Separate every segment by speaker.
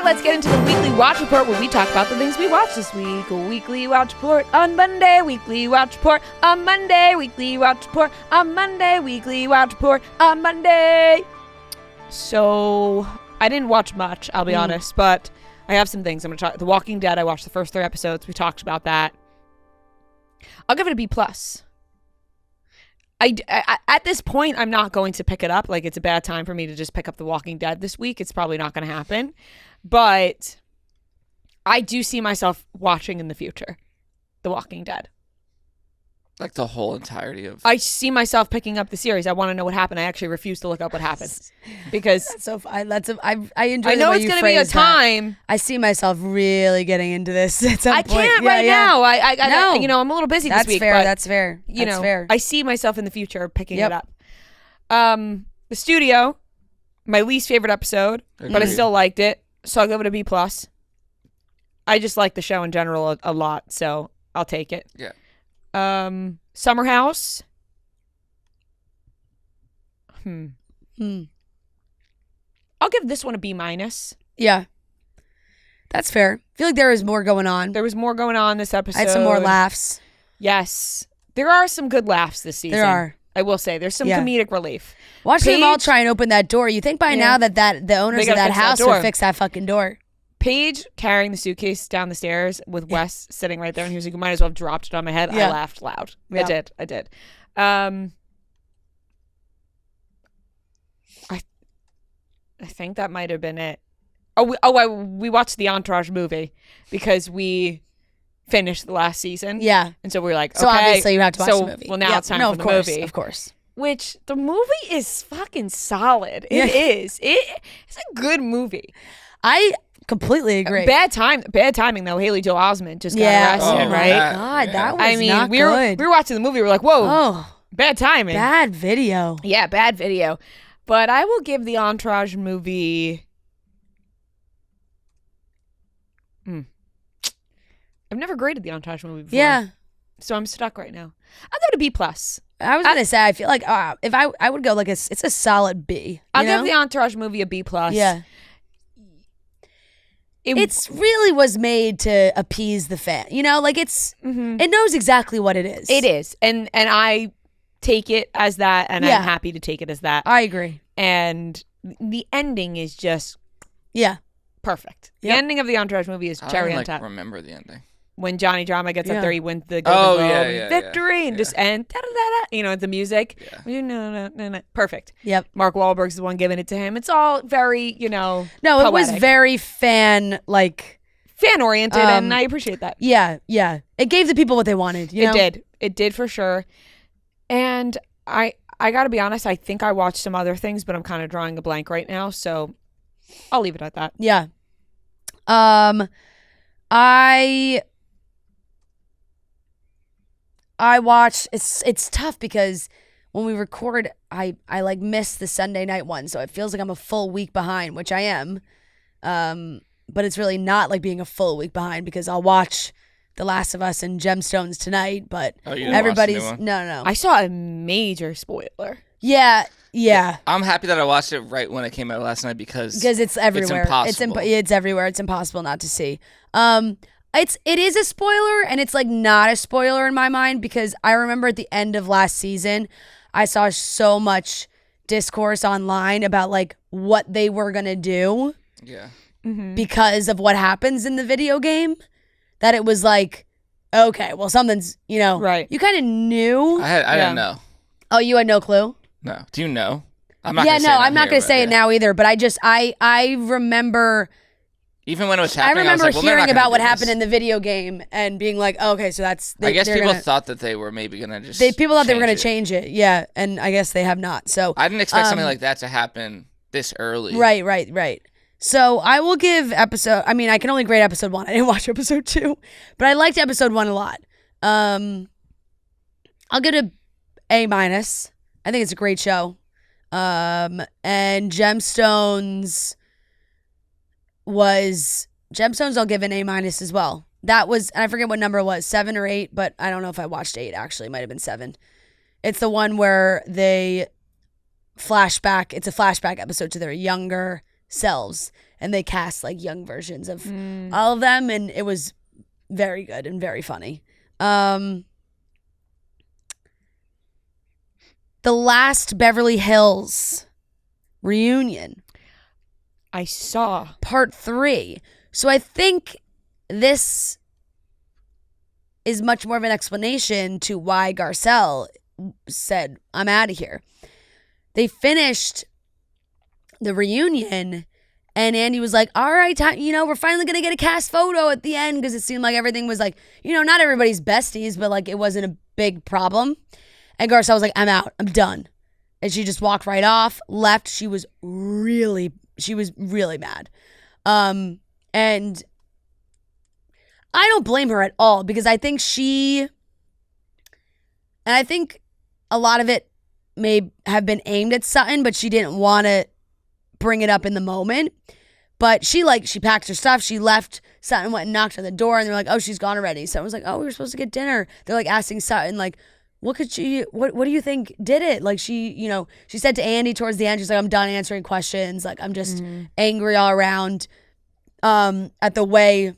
Speaker 1: let's get into the weekly watch report where we talk about the things we watched this week. A weekly watch report on Monday, weekly watch report on Monday, weekly watch report on Monday, weekly watch report on Monday. So, I didn't watch much, I'll be honest, but I have some things I'm going to talk. The Walking Dead, I watched the first 3 episodes. We talked about that. I'll give it a B+. I at this point, I'm not going to pick it up. Like, it's a bad time for me to just pick up The Walking Dead this week. It's probably not going to happen. But I do see myself watching in the future The Walking Dead.
Speaker 2: Like the whole entirety of...
Speaker 1: I see myself picking up the series. I want to know what happened. I actually refuse to look up what happened. Because...
Speaker 3: I enjoy
Speaker 1: I know it's going to be a time.
Speaker 3: That. I see myself really getting into this at some point.
Speaker 1: Can't now. I no. I'm a little busy this week.
Speaker 3: That's fair.
Speaker 1: That's fair. I see myself in the future picking it up. The Studio, my least favorite episode, but I still liked it. So I'll give it a B+. I just like the show in general a lot, so I'll take it.
Speaker 2: Yeah.
Speaker 1: Summer House. I'll give this one a B-.
Speaker 3: Yeah. That's fair. I feel like there is more going on.
Speaker 1: There was more going on this episode.
Speaker 3: I had some more laughs.
Speaker 1: Yes. There are some good laughs this season.
Speaker 3: There are.
Speaker 1: I will say. There's some comedic relief.
Speaker 3: Watching them all try and open that door. You think by now that the owners of that house would fix that fucking door.
Speaker 1: Paige carrying the suitcase down the stairs with Wes sitting right there, and he was like, "You might as well have dropped it on my head." I laughed loud. Yeah. I did. I think that might have been it. We watched the Entourage movie because we finished the last season.
Speaker 3: Yeah,
Speaker 1: and so we were like, okay.
Speaker 3: So obviously you have to watch the movie.
Speaker 1: Well, now it's time for the movie.
Speaker 3: Of course.
Speaker 1: Which the movie is fucking solid. It is. It's a good movie.
Speaker 3: I completely agree.
Speaker 1: Bad timing though. Haley Joel Osment just got arrested, right?
Speaker 3: Oh my God, that was not good.
Speaker 1: We were watching the movie. We were like, whoa, bad timing.
Speaker 3: Bad video.
Speaker 1: Yeah, bad video. But I will give the Entourage movie... I've never graded the Entourage movie before.
Speaker 3: Yeah.
Speaker 1: So I'm stuck right now. I'll give it a B+.
Speaker 3: I was going to say, I feel like if I would go like it's a solid B.
Speaker 1: I'll give the Entourage movie a B+.
Speaker 3: Yeah. It really was made to appease the fan. You know, like it knows exactly what it is.
Speaker 1: It is. And I take it as that, and I'm happy to take it as that.
Speaker 3: I agree.
Speaker 1: And the ending is just perfect.
Speaker 3: Yep.
Speaker 1: The ending of the Entourage movie is cherry on top.
Speaker 2: I don't remember the ending.
Speaker 1: When Johnny Drama gets up there, he wins the Golden Globe victory and just and da-da-da-da, the music. Yeah. No. Perfect.
Speaker 3: Yep.
Speaker 1: Mark Wahlberg's the one giving it to him. It's all very,
Speaker 3: No,
Speaker 1: poetic.
Speaker 3: It was very fan
Speaker 1: oriented, and I appreciate that.
Speaker 3: Yeah. It gave the people what they wanted. You know?
Speaker 1: It did for sure. And I got to be honest, I think I watched some other things, but I'm kind of drawing a blank right now, so I'll leave it at that.
Speaker 3: Yeah. I watched. It's tough because when we record, I miss the Sunday night one, so it feels like I'm a full week behind, which I am. But it's really not like being a full week behind because I'll watch The Last of Us and Gemstones tonight. But everybody's no.
Speaker 1: I saw a major spoiler.
Speaker 3: Yeah.
Speaker 2: I'm happy that I watched it right when it came out last night because
Speaker 3: it's everywhere.
Speaker 2: It's impossible.
Speaker 3: It's everywhere. It's impossible not to see. It is a spoiler, and it's like not a spoiler in my mind because I remember at the end of last season, I saw so much discourse online about like what they were gonna do, because of what happens in the video game, that it was like, okay, well something's
Speaker 1: right.
Speaker 3: You kind of knew.
Speaker 2: I didn't know.
Speaker 3: Oh, you had no clue?
Speaker 2: No. Do you know?
Speaker 3: I'm not gonna say it now either. But I remember.
Speaker 2: Even when it was happening,
Speaker 3: I remember hearing about what happened in the video game and being like, oh, okay, so that's...
Speaker 2: I guess people thought that they were maybe going to just
Speaker 3: people thought they were going to change it, yeah, and I guess they have not, so...
Speaker 2: I didn't expect something like that to happen this early.
Speaker 3: Right. So I will give I can only grade episode 1. I didn't watch episode 2, but I liked episode 1 a lot. I'll give it a A-. I think it's a great show. And Gemstones... I'll give an A- as well. That was, and I forget what number it was, 7 or 8, but I don't know if I watched 8 actually. It might have been 7. It's the one where they flashback. It's a flashback episode to their younger selves, and they cast like young versions of all of them, and it was very good and very funny. The last Beverly Hills reunion,
Speaker 1: I saw
Speaker 3: part 3. So I think this is much more of an explanation to why Garcelle said, I'm out of here. They finished the reunion, and Andy was like, all right, we're finally going to get a cast photo at the end, because it seemed like everything was like, not everybody's besties, but like it wasn't a big problem. And Garcelle was like, I'm out. I'm done. And she just walked right off, left. She was really mad. And I don't blame her at all, because I think I think a lot of it may have been aimed at Sutton, but she didn't want to bring it up in the moment. But she packed her stuff. She left. Sutton went and knocked on the door, and they're like, oh, she's gone already. Sutton was like, oh, we were supposed to get dinner. They're like asking Sutton, like, what do you think did it? Like she said to Andy towards the end, she's like, I'm done answering questions. Like, I'm just angry all around at the way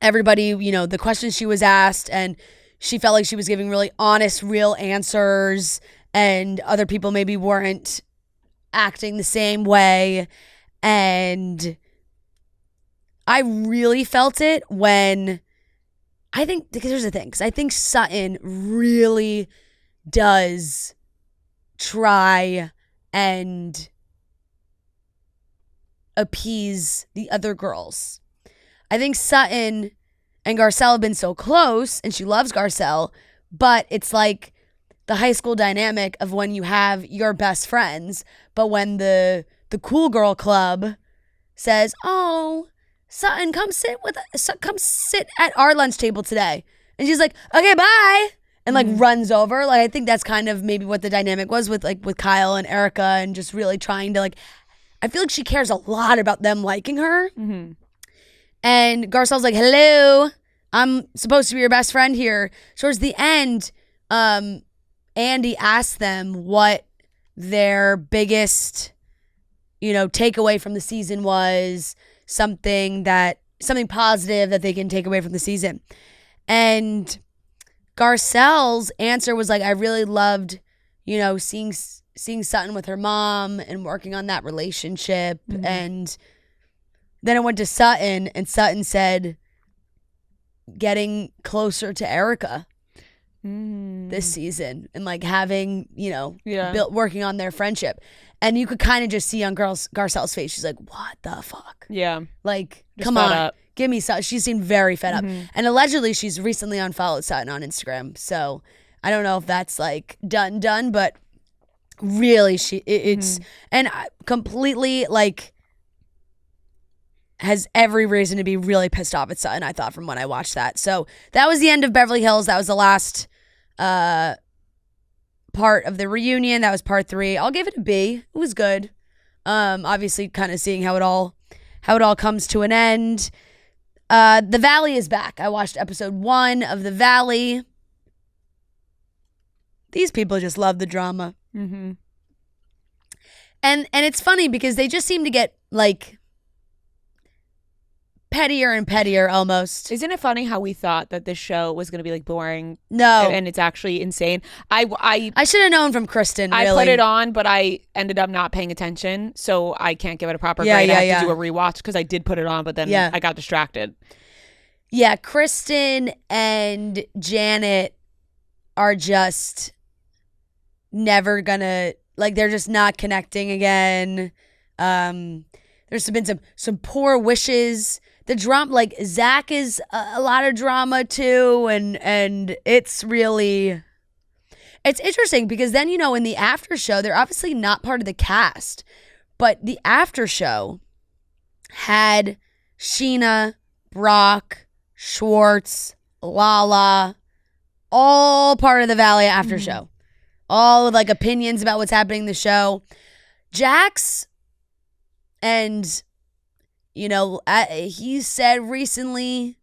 Speaker 3: everybody, the questions she was asked, and she felt like she was giving really honest, real answers, and other people maybe weren't acting the same way. And I really felt it when because here's the thing, because I think Sutton really does try and appease the other girls. I think Sutton and Garcelle have been so close, and she loves Garcelle, but it's like the high school dynamic of when you have your best friends, but when the cool girl club says, oh, Sutton, come sit at our lunch table today. And she's like, okay, bye. And like runs over. Like, I think that's kind of maybe what the dynamic was with Kyle and Erica, and just really trying to I feel like she cares a lot about them liking her. Mm-hmm. And Garcelle's like, hello, I'm supposed to be your best friend here. Towards the end, Andy asked them what their biggest, takeaway from the season was, something positive that they can take away from the season. And Garcelle's answer was like, I really loved, seeing Sutton with her mom and working on that relationship. Mm-hmm. And then it went to Sutton, and Sutton said, getting closer to Erica this season, and like having, working on their friendship. And you could kind of just see on Garcelle's face, she's like, what the fuck?
Speaker 1: Yeah.
Speaker 3: Like,
Speaker 1: just
Speaker 3: come on,
Speaker 1: up.
Speaker 3: Give me Sutton. She seemed very fed up. And allegedly, she's recently unfollowed Sutton on Instagram. So I don't know if that's like done, but really, it's and completely like has every reason to be really pissed off at Sutton, I thought, from when I watched that. So that was the end of Beverly Hills. That was the last part of the reunion. That was part 3. I'll give it a B. It was good. Obviously kind of seeing how it all comes to an end. The Valley is back. I watched episode 1 of The Valley. These people just love the drama. Mm-hmm. And it's funny because they just seem to get like pettier and pettier almost.
Speaker 1: Isn't it funny how we thought that this show was going to be like boring?
Speaker 3: No.
Speaker 1: And it's actually insane. I
Speaker 3: should have known from Kristen, really.
Speaker 1: I put it on, but I ended up not paying attention, so I can't give it a proper grade. I have to do a rewatch because I did put it on, but then I got distracted.
Speaker 3: Yeah, Kristen and Janet are just never gonna, like, they're just not connecting again. There's been some poor wishes. The drama, like, Zach is a lot of drama too, and it's really, it's interesting because then, in the after show, they're obviously not part of the cast, but the after show had Sheena, Brock, Schwartz, Lala, all part of the Valley after show, all with like opinions about what's happening in the show. Jax, and he said recently,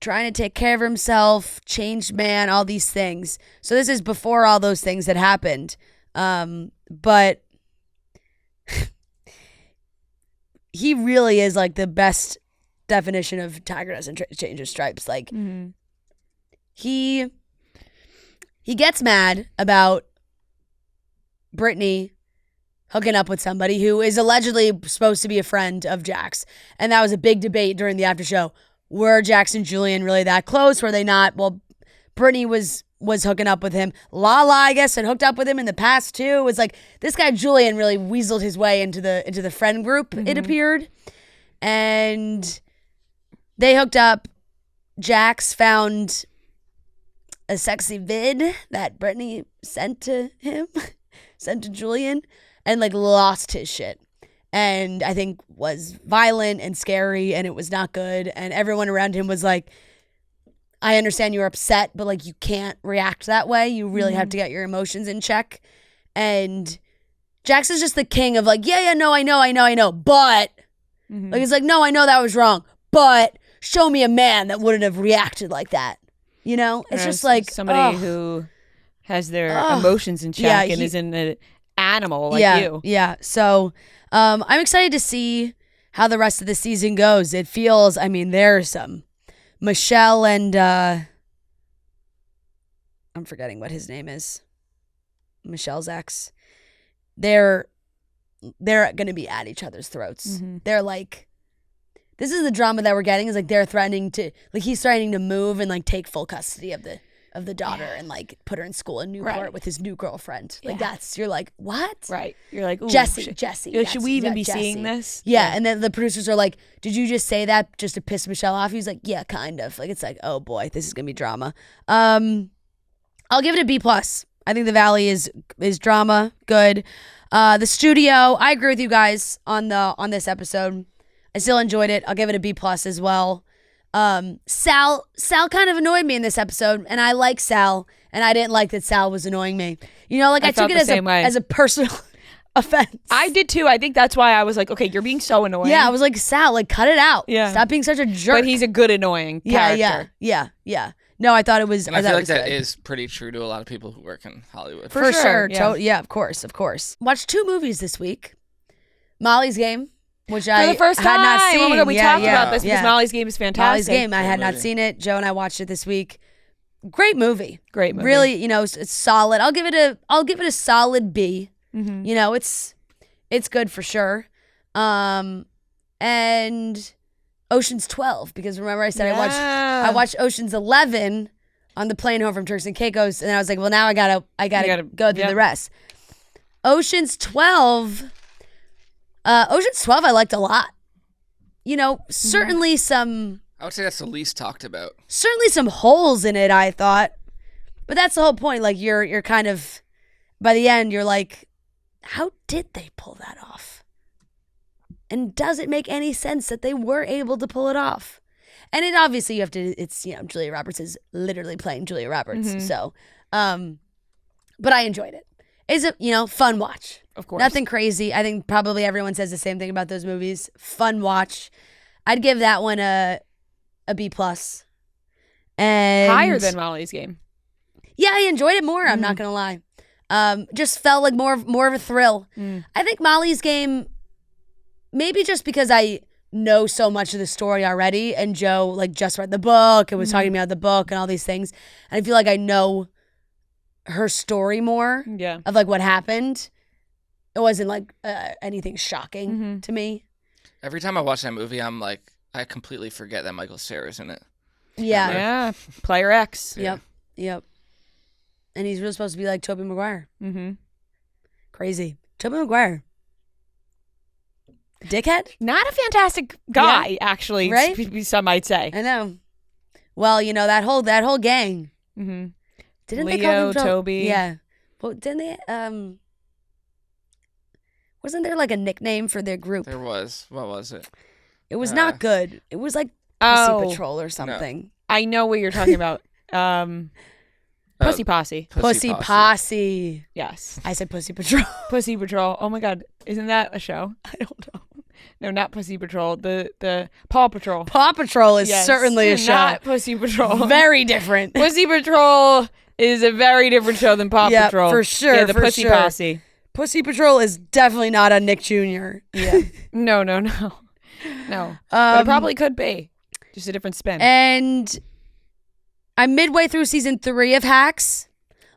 Speaker 3: trying to take care of himself, changed man, all these things. So this is before all those things had happened. But he really is like the best definition of tiger doesn't change his stripes. Like he gets mad about Brittany hooking up with somebody who is allegedly supposed to be a friend of Jax. And that was a big debate during the after show. Were Jax and Julian really that close? Were they not? Well, Brittany was hooking up with him. Lala, I guess, had hooked up with him in the past too. It was like this guy Julian really weaseled his way into the friend group, it appeared. And they hooked up. Jax found a sexy vid that Brittany sent to him, sent to Julian, and like lost his shit. And I think was violent and scary, and it was not good. And everyone around him was like, I understand you're upset, but like you can't react that way. You really have to get your emotions in check. And Jax is just the king of like, no, I know. But like it's like, no, I know that was wrong. But show me a man that wouldn't have reacted like that. You know? It's just like
Speaker 1: somebody who has their emotions in check and isn't an animal like you.
Speaker 3: Yeah. So I'm excited to see how the rest of the season goes. It feels, I mean, there's some Michelle and I'm forgetting what his name is. Michelle's ex. They're gonna be at each other's throats. They're like, this is the drama that we're getting, is like they're threatening to, like he's threatening to move and like take full custody of the daughter and like put her in school in Newport with his new girlfriend. Like you're like, what?
Speaker 1: Right. You're like, ooh,
Speaker 3: Jesse.
Speaker 1: You're like, should we even be seeing this?
Speaker 3: Yeah. And then the producers are like, did you just say that just to piss Michelle off? He's like, yeah, kind of. Like, it's like, oh boy, this is going to be drama. I'll give it a B+. I think The Valley is drama. Good. The studio, I agree with you guys on this episode. I still enjoyed it. I'll give it a B+ as well. Sal kind of annoyed me in this episode, and I like Sal, and I didn't like that Sal was annoying me. You know, like I took it as a personal offense.
Speaker 1: I did too. I think that's why I was like, okay, you're being so annoying.
Speaker 3: Yeah, I was like, Sal, like cut it out.
Speaker 1: Yeah.
Speaker 3: Stop being such a jerk.
Speaker 1: But he's a good annoying character.
Speaker 3: Yeah. No, I thought it was.
Speaker 2: And I feel like that
Speaker 3: good.
Speaker 2: is pretty true to a lot of people who work in Hollywood.
Speaker 3: For sure.
Speaker 1: Yeah.
Speaker 3: Of course. Watched 2 movies this week. Molly's Game, which
Speaker 1: For
Speaker 3: I
Speaker 1: the first
Speaker 3: had
Speaker 1: time.
Speaker 3: not seen.
Speaker 1: Oh my God, we talked about this
Speaker 3: Yeah.
Speaker 1: because Molly's Game is fantastic.
Speaker 3: Molly's Game. I
Speaker 2: Great
Speaker 3: had not
Speaker 2: movie.
Speaker 3: seen it. Joe and I watched it this week. Great movie.
Speaker 1: Really,
Speaker 3: you know, it's solid. I'll give it a solid B. You know, it's good for sure. And Ocean's 12, because remember I said I watched Ocean's 11 on the plane home from Turks and Caicos, and I was like, well, now I gotta go through the rest. Ocean's 12 I liked a lot. You know, certainly some.
Speaker 2: I would say that's the least talked about.
Speaker 3: Certainly some holes in it, I thought. But that's the whole point. Like, you're kind of, by the end, you're like, how did they pull that off? And does it make any sense that they were able to pull it off? And it obviously, it's, you know, Julia Roberts is literally playing Julia Roberts. So, but I enjoyed it. It's a, you know, fun watch.
Speaker 1: Of course.
Speaker 3: Nothing crazy. I think probably everyone says the same thing about those movies. Fun watch. I'd give that one a B+. And
Speaker 1: higher than Molly's Game.
Speaker 3: Yeah, I enjoyed it more. I'm not gonna lie. Just felt like more of a thrill. I think Molly's Game, maybe just because I know so much of the story already, and Joe like just read the book and was talking to me about the book and all these things, and I feel like I know her story more.
Speaker 1: Yeah.
Speaker 3: Of like what happened. It wasn't like anything shocking to me.
Speaker 2: Every time I watch that movie, I'm like, I completely forget that Michael Cera's in it.
Speaker 3: Yeah.
Speaker 1: Yeah. Player X.
Speaker 3: Yep. And he's really supposed to be like Tobey Maguire. Crazy. Tobey Maguire. Dickhead?
Speaker 1: Not a fantastic guy, actually.
Speaker 3: Right?
Speaker 1: Some might say.
Speaker 3: I know. Well, you know, that whole gang. Didn't they call
Speaker 1: Leo,
Speaker 3: them
Speaker 1: Toby.
Speaker 3: Yeah. Well, didn't they wasn't there like a nickname for their group?
Speaker 2: There was. What was it?
Speaker 3: It was not good. It was like Pussy
Speaker 1: Oh.
Speaker 3: Patrol or something.
Speaker 1: I know what you're talking about. Pussy Posse.
Speaker 3: Pussy Posse.
Speaker 1: Yes.
Speaker 3: I said Pussy Patrol.
Speaker 1: Pussy Patrol. Oh my God. Isn't that a show?
Speaker 3: I don't know.
Speaker 1: No, not Pussy Patrol. The Paw Patrol.
Speaker 3: Paw Patrol is
Speaker 1: Yes.
Speaker 3: certainly a show.
Speaker 1: Not Pussy Patrol.
Speaker 3: Very different.
Speaker 1: Pussy Patrol is a very different show than Paw
Speaker 3: Yeah,
Speaker 1: Patrol.
Speaker 3: for sure,
Speaker 1: Yeah, the
Speaker 3: for
Speaker 1: Pussy
Speaker 3: sure.
Speaker 1: Posse.
Speaker 3: Pussy Patrol is definitely not a Nick Jr. Yeah.
Speaker 1: No. No. But it probably could be. Just a different spin.
Speaker 3: And I'm midway through season 3 of Hacks.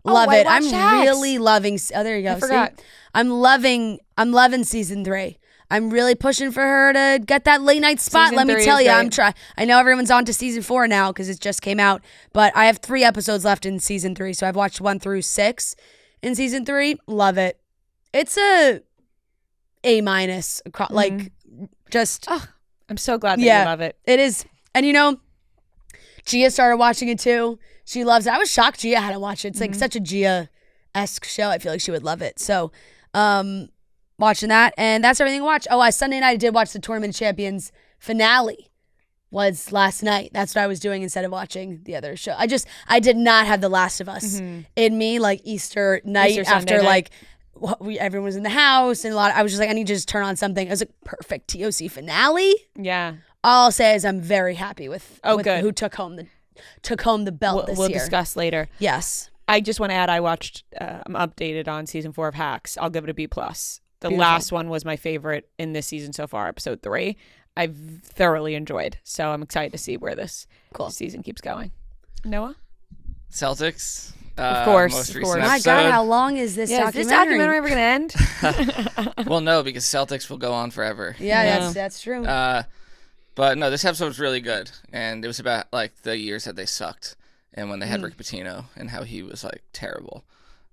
Speaker 3: Love
Speaker 1: I
Speaker 3: it. I'm
Speaker 1: watched Hacks.
Speaker 3: really loving. Oh, there you go.
Speaker 1: I forgot.
Speaker 3: See? I'm loving season 3. I'm really pushing for her to get that late night spot.
Speaker 1: Season
Speaker 3: Let me
Speaker 1: 3
Speaker 3: tell
Speaker 1: is
Speaker 3: you,
Speaker 1: great.
Speaker 3: I'm trying. I know everyone's on to season 4 now because it just came out, but I have 3 episodes left in season 3, so I've watched 1 through 6 in season 3. Love it. It's A-. Like, just.
Speaker 1: Oh, I'm so glad that you love it.
Speaker 3: It is. And Gia started watching it too. She loves it. I was shocked Gia hadn't watched it. It's like such a Gia-esque show. I feel like she would love it. So, watching that, and that's everything to watch. Oh, Sunday night I did watch the Tournament of Champions finale. Was last night. That's what I was doing instead of watching the other show. I did not have The Last of Us in me, like Easter night
Speaker 1: Easter Sunday
Speaker 3: after
Speaker 1: night.
Speaker 3: like everyone was in the house and I was just like, I need to just turn on something. It was a perfect TOC finale.
Speaker 1: Yeah.
Speaker 3: All I'll say is I'm very happy with
Speaker 1: good.
Speaker 3: who took home the belt this
Speaker 1: We'll
Speaker 3: year.
Speaker 1: discuss later.
Speaker 3: Yes.
Speaker 1: I just want to add, I watched, I'm updated on season 4 of Hacks. I'll give it a B+. The
Speaker 3: Beautiful.
Speaker 1: last one was my favorite in this season so far, episode 3. I've thoroughly enjoyed. So I'm excited to see where this season keeps going. Noah?
Speaker 2: Celtics.
Speaker 1: Of course,
Speaker 2: Most
Speaker 1: of
Speaker 2: recent
Speaker 1: course.
Speaker 3: My
Speaker 2: episode.
Speaker 3: God, how long is this
Speaker 1: Is
Speaker 3: documentary?
Speaker 1: this documentary ever going to end?
Speaker 2: Well, no, because Celtics will go on forever.
Speaker 3: Yeah, that's true.
Speaker 2: But no, this episode was really good, and it was about like the years that they sucked, and when they had Rick Pitino and how he was like terrible.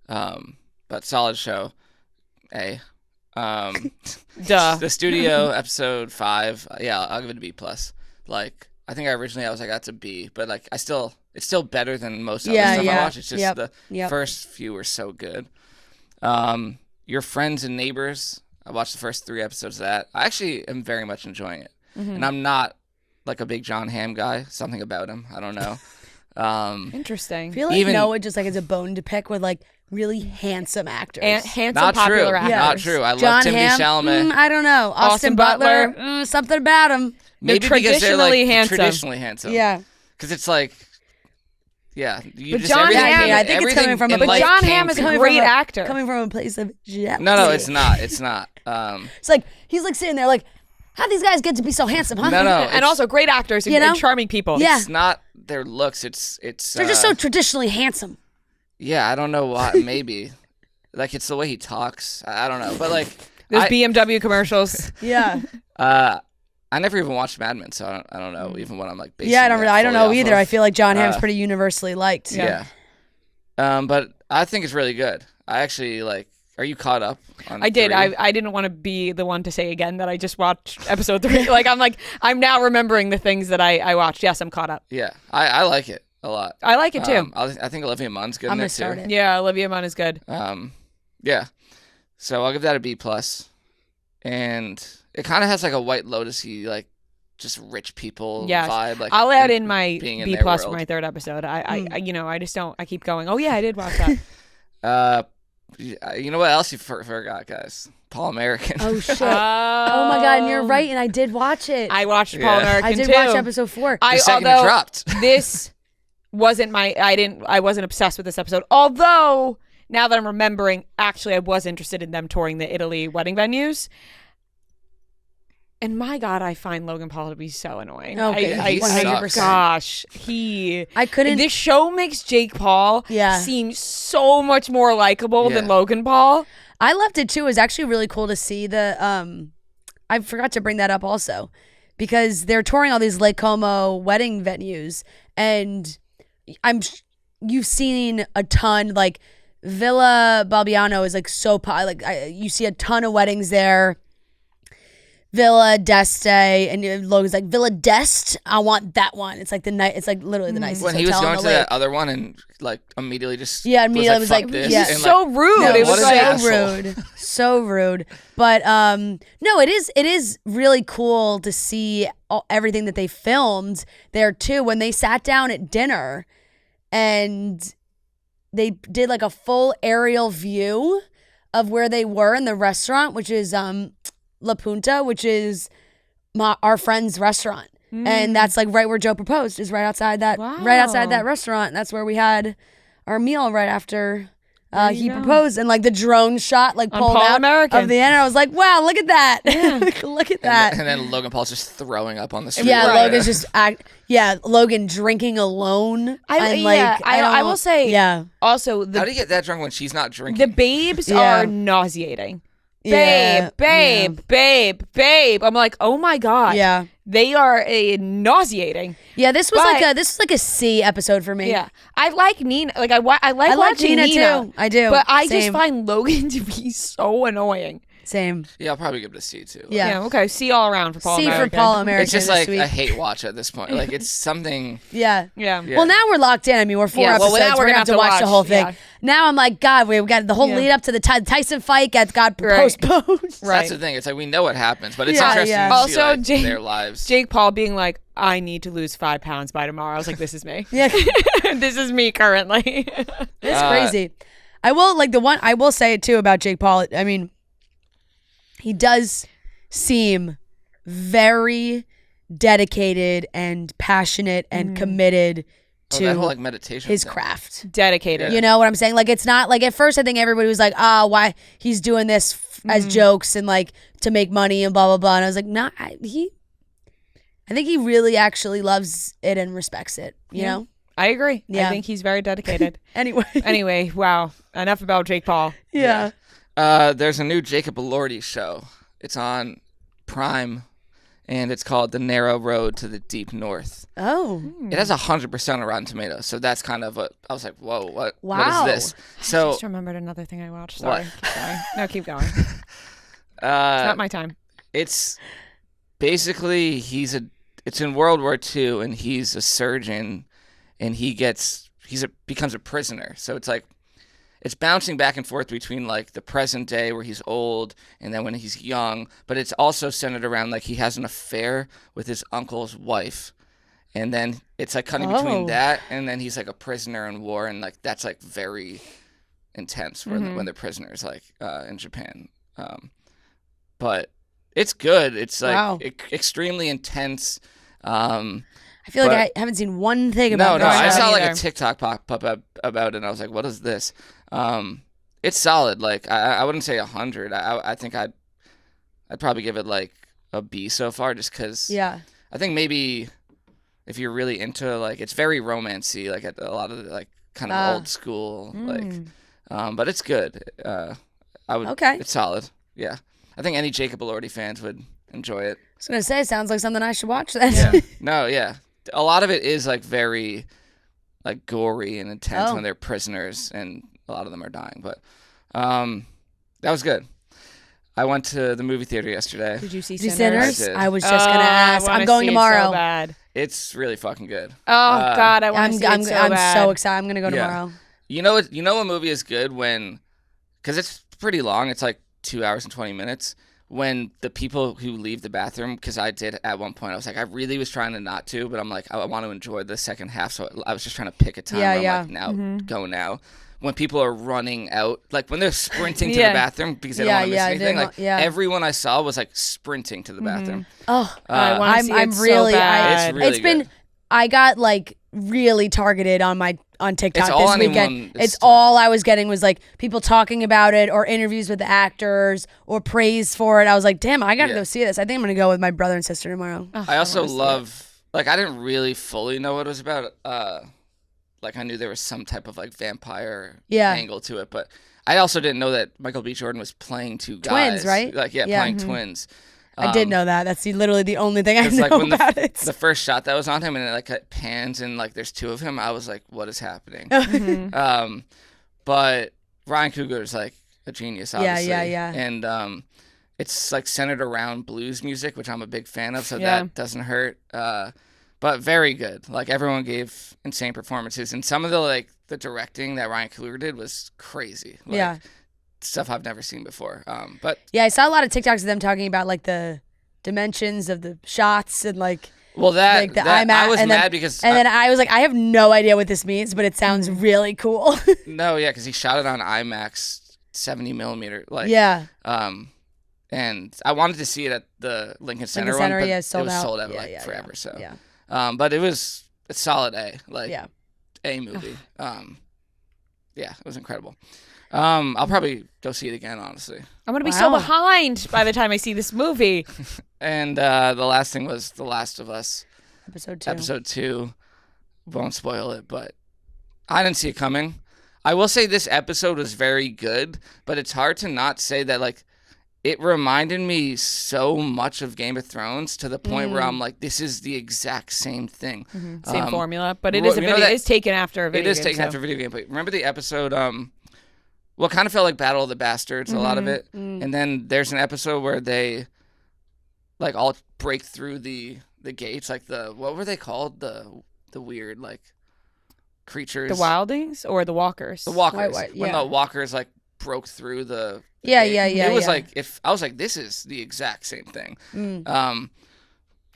Speaker 2: But solid show.
Speaker 1: Duh.
Speaker 2: The studio episode 5. Yeah, I'll give it a B+. Like I think I was like that's a B, but like it's still better than most other stuff I watch. It's just the first few were so good. Your Friends and Neighbors. I watched the first 3 episodes of that. I actually am very much enjoying it. And I'm not like a big John Hamm guy. Something about him. I don't know.
Speaker 1: Interesting.
Speaker 3: I feel like
Speaker 2: even-
Speaker 3: Noah just like has a bone to pick with like really handsome actors.
Speaker 1: And handsome,
Speaker 2: Not true.
Speaker 1: popular actors.
Speaker 2: Not true. I
Speaker 3: John
Speaker 2: love Timothy
Speaker 3: Hamm,
Speaker 2: Chalamet.
Speaker 3: I don't know. Austin Butler, something about him.
Speaker 2: Maybe because they're
Speaker 1: traditionally
Speaker 2: like
Speaker 1: handsome.
Speaker 2: traditionally handsome.
Speaker 3: Yeah.
Speaker 2: Because it's like, yeah. You
Speaker 1: But
Speaker 2: just,
Speaker 1: John
Speaker 2: everything-
Speaker 1: Hamm-
Speaker 3: I think it's
Speaker 2: everything
Speaker 3: coming from a-
Speaker 2: in
Speaker 3: but
Speaker 2: life
Speaker 1: John
Speaker 2: came
Speaker 1: Hamm is a
Speaker 2: from-
Speaker 1: great actor.
Speaker 3: Coming from a place of jealousy.
Speaker 2: No, it's not. It's not.
Speaker 3: It's like he's like sitting there like, how these guys get to be so handsome, huh?
Speaker 2: No.
Speaker 1: And
Speaker 2: it's-
Speaker 1: also great actors and,
Speaker 3: You know?
Speaker 1: and charming people.
Speaker 3: Yeah.
Speaker 2: It's not their looks. It's.
Speaker 3: They're just so traditionally handsome.
Speaker 2: Yeah, I don't know why. Maybe, like it's the way he talks. I don't know, but like
Speaker 1: Those
Speaker 2: I,
Speaker 1: BMW commercials.
Speaker 3: Yeah.
Speaker 2: I never even watched Mad Men, so I don't know. Even when I'm like, basing
Speaker 3: Yeah, I
Speaker 2: that
Speaker 3: don't know
Speaker 2: fully
Speaker 3: either.
Speaker 2: off
Speaker 3: I
Speaker 2: of-
Speaker 3: feel like John Hamm's pretty universally liked.
Speaker 2: Yeah. But I think it's really good. I actually like. Are you caught up on
Speaker 1: I did.
Speaker 2: 3?
Speaker 1: I didn't want to be the one to say again that I just watched episode 3. I'm now remembering the things that I watched. Yes, I'm caught up.
Speaker 2: Yeah, I like it a lot.
Speaker 1: I like it too.
Speaker 2: I think Olivia Munn's good
Speaker 3: I'm
Speaker 2: in
Speaker 3: gonna
Speaker 2: it too.
Speaker 3: start it.
Speaker 1: Yeah, Olivia Munn is good.
Speaker 2: Yeah. So I'll give that a B+. And it kind of has like a White Lotus-y, like just rich people
Speaker 1: Yes.
Speaker 2: vibe. Like
Speaker 1: I'll add in my
Speaker 2: being in
Speaker 1: B+
Speaker 2: their
Speaker 1: for
Speaker 2: world.
Speaker 1: my 3rd episode. I just don't. I keep going. Oh yeah, I did watch that.
Speaker 2: You know what else you forgot, guys? Paul American.
Speaker 3: Oh shit. Oh my God, and you're right, and I did watch it.
Speaker 1: I watched
Speaker 2: Yeah.
Speaker 1: Paul American
Speaker 3: I did
Speaker 1: too.
Speaker 3: watch episode 4.
Speaker 2: The second it
Speaker 1: although
Speaker 2: dropped.
Speaker 1: this wasn't I wasn't obsessed with this episode. Although now that I'm remembering, actually I was interested in them touring the Italy wedding venues. And my God, I find Logan Paul to be so annoying.
Speaker 3: Okay,
Speaker 2: he sucks.
Speaker 1: Gosh,
Speaker 3: I couldn't.
Speaker 1: This show makes Jake Paul
Speaker 3: Yeah.
Speaker 1: seem so much more likable than
Speaker 2: Yeah.
Speaker 1: Logan Paul.
Speaker 3: I loved it too. It was actually really cool to see the. I forgot to bring that up also, because they're touring all these Lake Como wedding venues, and you've seen a ton like Villa Balbiano is like so you see a ton of weddings there. Villa d'Este, and Logan's like Villa d'Este. I want that one. It's like it's like literally the nicest
Speaker 2: When he was
Speaker 3: hotel on
Speaker 2: going
Speaker 3: the
Speaker 2: to
Speaker 3: lake.
Speaker 2: that other one and like immediately just
Speaker 3: immediately was like,
Speaker 2: "Fuck this,"
Speaker 3: yeah.
Speaker 2: and,
Speaker 1: So rude.
Speaker 3: No,
Speaker 1: it was
Speaker 2: what
Speaker 1: like
Speaker 2: an
Speaker 3: so
Speaker 2: asshole.
Speaker 3: rude, so rude. But no, it is really cool to see everything that they filmed there too. When they sat down at dinner, and they did like a full aerial view of where they were in the restaurant, which is La Punta, which is our friend's restaurant. And that's like right where Joe proposed, is right outside that
Speaker 1: Wow.
Speaker 3: restaurant. That's where we had our meal right after he proposed, and like the drone shot like pulled out
Speaker 1: American.
Speaker 3: of the end. And I was like, wow, look at that.
Speaker 1: Yeah.
Speaker 3: Look at that.
Speaker 2: And then Logan Paul's just throwing up on the street.
Speaker 3: Yeah, Logan's just Logan drinking alone.
Speaker 1: I will say.
Speaker 3: Yeah.
Speaker 1: Also,
Speaker 2: how do you get that drunk when she's not drinking?
Speaker 1: The babes are nauseating. Babe. I'm like, oh my god.
Speaker 3: Yeah.
Speaker 1: They are nauseating.
Speaker 3: Yeah, this was like a C episode for me.
Speaker 1: Yeah, I like Nina. Like I like watching
Speaker 3: Nina too. I do.
Speaker 1: But I
Speaker 3: Same.
Speaker 1: just find Logan to be so annoying.
Speaker 3: Same.
Speaker 2: Yeah, I'll probably give it a C too. Like,
Speaker 3: Yeah.
Speaker 1: Okay. C all around for Paul.
Speaker 3: C
Speaker 1: American.
Speaker 3: for Paul American.
Speaker 2: It's just like a hate watch at this point. Like it's something.
Speaker 3: Yeah.
Speaker 1: Yeah.
Speaker 3: Well, now we're locked in. I mean, we're 4 episodes.
Speaker 1: Well, now
Speaker 3: we're gonna have to watch the whole thing.
Speaker 1: Yeah.
Speaker 3: Now I'm like, God, we got the whole lead up to the Tyson fight got postponed.
Speaker 1: Right.
Speaker 2: That's the thing. It's like we know what happens, but it's
Speaker 3: Yeah,
Speaker 2: interesting
Speaker 3: yeah.
Speaker 2: to
Speaker 1: Also,
Speaker 2: see like, their lives.
Speaker 1: Jake Paul being like, I need to lose 5 pounds by tomorrow. I was like, this is me.
Speaker 3: Yeah.
Speaker 1: This is me currently.
Speaker 3: It's crazy. I will say it too about Jake Paul. I mean, he does seem very dedicated and passionate and committed to
Speaker 2: that whole, like, meditation
Speaker 3: his
Speaker 2: thing.
Speaker 3: craft.
Speaker 1: Dedicated.
Speaker 3: You know what I'm saying? Like, it's not like at first I think everybody was like, why he's doing this as jokes and like to make money and blah, blah, blah. And I was like, nah, I think he really actually loves it and respects it, you know?
Speaker 1: I agree.
Speaker 3: Yeah.
Speaker 1: I think he's very dedicated.
Speaker 3: Anyway,
Speaker 1: wow. Enough about Jake Paul.
Speaker 3: Yeah.
Speaker 2: There's a new Jacob Elordi show. It's on Prime, and it's called The Narrow Road to the Deep North.
Speaker 3: Oh.
Speaker 2: It has 100% on Rotten Tomatoes, so that's kind of what I was like, whoa, what
Speaker 3: Wow.
Speaker 2: is this? So
Speaker 1: I just remembered another thing I watched. Sorry.
Speaker 2: What?
Speaker 1: Keep going. No, keep going. It's not my time.
Speaker 2: It's basically it's in World War II, and he's a surgeon, and becomes a prisoner. So it's like it's bouncing back and forth between like the present day where he's old and then when he's young, but it's also centered around like he has an affair with his uncle's wife. And then it's like cutting between that and then he's like a prisoner in war, and like that's like very intense when they're prisoners like in Japan. But it's good. It's like extremely intense.
Speaker 3: I feel like I haven't seen one thing about
Speaker 2: No,
Speaker 3: this.
Speaker 2: I saw like
Speaker 1: either.
Speaker 2: a TikTok pop up about it, and I was like, what is this? It's solid. Like I wouldn't say 100. I think I'd probably give it like a B so far, just because.
Speaker 3: Yeah.
Speaker 2: I think maybe if you're really into like it's very romancy, like at a lot of the, like kind of old school like, but it's good. It's solid. Yeah, I think any Jacob Elordi fans would enjoy it.
Speaker 3: I was gonna say, sounds like something I should watch then.
Speaker 2: Yeah. No, yeah. A lot of it is like very like gory and intense when they're prisoners, and a lot of them are dying. But that was good. I went to the movie theater yesterday.
Speaker 1: Did you see
Speaker 3: Sinners?
Speaker 2: I did.
Speaker 3: I was just gonna ask. I'm going tomorrow.
Speaker 1: So bad.
Speaker 2: It's really fucking good.
Speaker 1: Oh God, I want to see it so
Speaker 3: I'm
Speaker 1: bad.
Speaker 3: so excited. I'm gonna go tomorrow.
Speaker 2: You know a movie is good because it's pretty long. It's like 2 hours and 20 minutes. When the people who leave the bathroom, because I did at one point, I was like, I really was trying to not to, but I'm like, I want to enjoy the second half, so I was just trying to pick a time. I'm like, now, go now. When people are running out, like when they're sprinting to the bathroom because they don't want to miss anything, like everyone I saw was like sprinting to the bathroom.
Speaker 3: Oh,
Speaker 1: I want to see it
Speaker 3: really,
Speaker 1: so bad.
Speaker 2: It's really
Speaker 3: been.
Speaker 2: good.
Speaker 3: I got like really targeted on TikTok
Speaker 2: It's all
Speaker 3: this
Speaker 2: anyone
Speaker 3: weekend.
Speaker 2: is
Speaker 3: It's all I was getting was like people talking about it or interviews with the actors or praise for it. I was like, damn, I gotta go see this. I think I'm gonna go with my brother and sister tomorrow.
Speaker 2: I also love, like, I didn't really fully know what it was about. Like, I knew there was some type of like vampire angle to it, but I also didn't know that Michael B. Jordan was playing two guys.
Speaker 3: Twins, right?
Speaker 2: Like, playing twins.
Speaker 3: I did know that. That's literally the only thing I know
Speaker 2: like when
Speaker 3: about it.
Speaker 2: The first shot that was on him, and it like it pans, and like there's two of him. I was like, "What is happening?" But Ryan Coogler is like a genius, obviously.
Speaker 3: Yeah.
Speaker 2: And it's like centered around blues music, which I'm a big fan of, so that doesn't hurt. But very good. Like everyone gave insane performances, and some of the directing that Ryan Coogler did was crazy. Like, stuff I've never seen before. But
Speaker 3: yeah, I saw a lot of TikToks of them talking about like the dimensions of the shots and like
Speaker 2: the IMAX. I was mad because
Speaker 3: then I was like, I have no idea what this means, but it sounds really cool.
Speaker 2: No, yeah, because he shot it on IMAX 70 millimeter. Like and I wanted to see it at the Lincoln Center one, but it was sold out like forever. So but it's solid A, like A movie. Yeah, it was incredible. I'll probably go see it again, honestly.
Speaker 1: I'm going to be so behind by the time I see this movie.
Speaker 2: And the last thing was The Last of Us.
Speaker 3: Episode 2.
Speaker 2: Won't spoil it, but I didn't see it coming. I will say this episode was very good, but it's hard to not say that, like, it reminded me so much of Game of Thrones to the point where I'm like, this is the exact same thing.
Speaker 1: Mm-hmm. Same formula, but it is a video. It is taken after a video game.
Speaker 2: It is taken after a video game, but remember the episode, well, it kind of felt like Battle of the Bastards, a lot of it. And then there's an episode where they, like, all break through the gates, like what were they called? The weird, like, creatures.
Speaker 1: The wildlings or the walkers?
Speaker 2: The walkers. When the walkers, like, broke through the
Speaker 3: Yeah.
Speaker 2: It was like, I was like, this is the exact same thing.
Speaker 1: And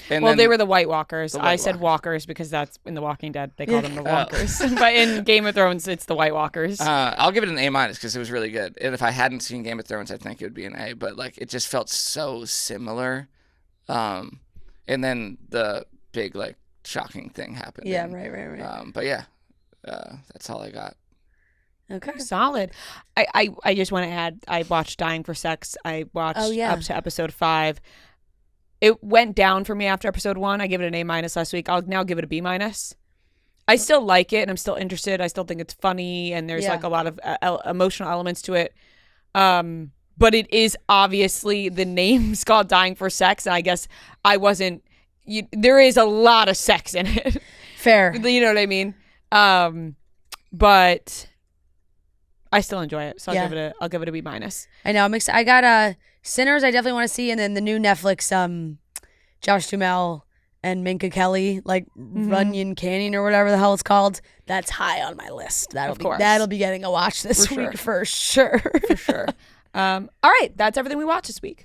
Speaker 1: they were the White Walkers. I said walkers because that's in The Walking Dead. They call them the walkers. But in Game of Thrones, it's the White Walkers.
Speaker 2: I'll give it an A- because it was really good. And if I hadn't seen Game of Thrones, I think it would be an A. But like, it just felt so similar. And then the big, like, shocking thing happened.
Speaker 3: Yeah, right.
Speaker 2: But yeah, that's all I got.
Speaker 3: Okay.
Speaker 1: Solid. I just want to add, I watched Dying for Sex. I watched up to episode 5. It went down for me after episode 1. I gave it an A- last week. I'll now give it a B-. I still like it and I'm still interested. I still think it's funny and there's like a lot of emotional elements to it. But it is obviously, the name's called Dying for Sex. And I guess there is a lot of sex in it.
Speaker 3: Fair.
Speaker 1: You know what I mean? But I still enjoy it, so I'll give it a B-.
Speaker 3: I know, I'm excited. I got Sinners. I definitely want to see, and then the new Netflix Josh Duhamel and Minka Kelly, like Runyon Canyon or whatever the hell it's called. That's high on my list. That'll be getting a watch this week for sure.
Speaker 1: For sure. All right, that's everything we watched this week.